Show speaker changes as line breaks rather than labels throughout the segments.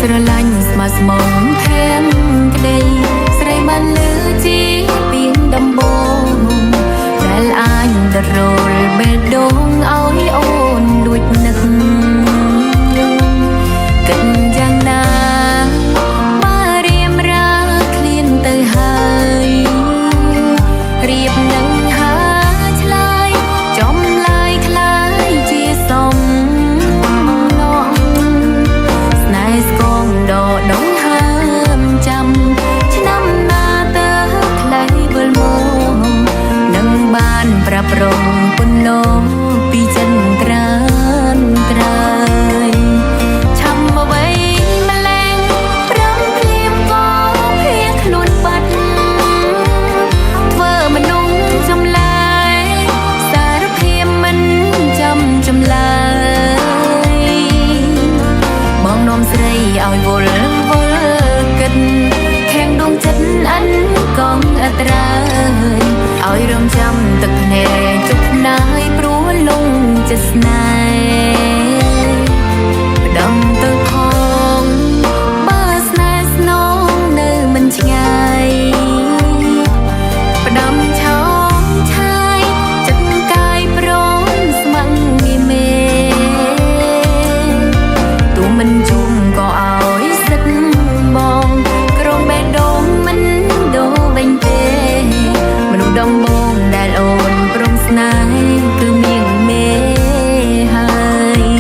ស្រឡាញ់ស្មាស្មងភៀងក្តីស្រីបានលឺជីពីដំបងដែលអាចដរលបេះដូងឲ្យអូនលួចនឹកគិតយ៉ាងណាបើរៀមរាឃ្លានទៅហើយរៀបនឹងហើឆ្លើយចំឡាយคล้ายជាសំណងស្នេហ៍ស្គងដកដងហើមចាំឆ្នាំណាទៅខ្លីវិលមកនឹងបានប្រប្រងពន្លងពីចិនត្រានត្រើយឆាំអ្វីម្លែងប្រាំភ្លាមក៏ភៀងខ្លួនបាត់ធ្វើមនុស្សចម្លែកសារភាពមិនចាំចម្លើយបងនាំស្រីឲ្យវល់គិតខាងដួងចិត្តអិនកងអត្រាឲ្យរំចាំទឹកភ្នែកជប់ណាយព្រោះលងចិត្តស្នេហ៍ដំទៅផងបើស្នេហ៍ស្នងនៅមិនឆ្ងាយផ្ដាំឆោមឆាយចិត្តកាយព្រមស្មឹងងាយមេទូមិនជុំក៏ឲ្យសិតបងក្រមបេះដូងមិនដូរវិញទេមនុស្សដំបងដែលអូនព្រមស្នេហ៍គឺមៀងមេហើយ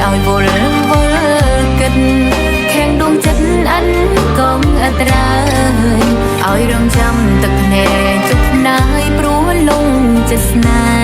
ឲ្យវល់គិតខាងដួងចិត្តអិនកងអត្រាឲ្យរងចាំទឹកភ្នែកជប់ណាយព្រោះលងចិត្តស្នេហ៍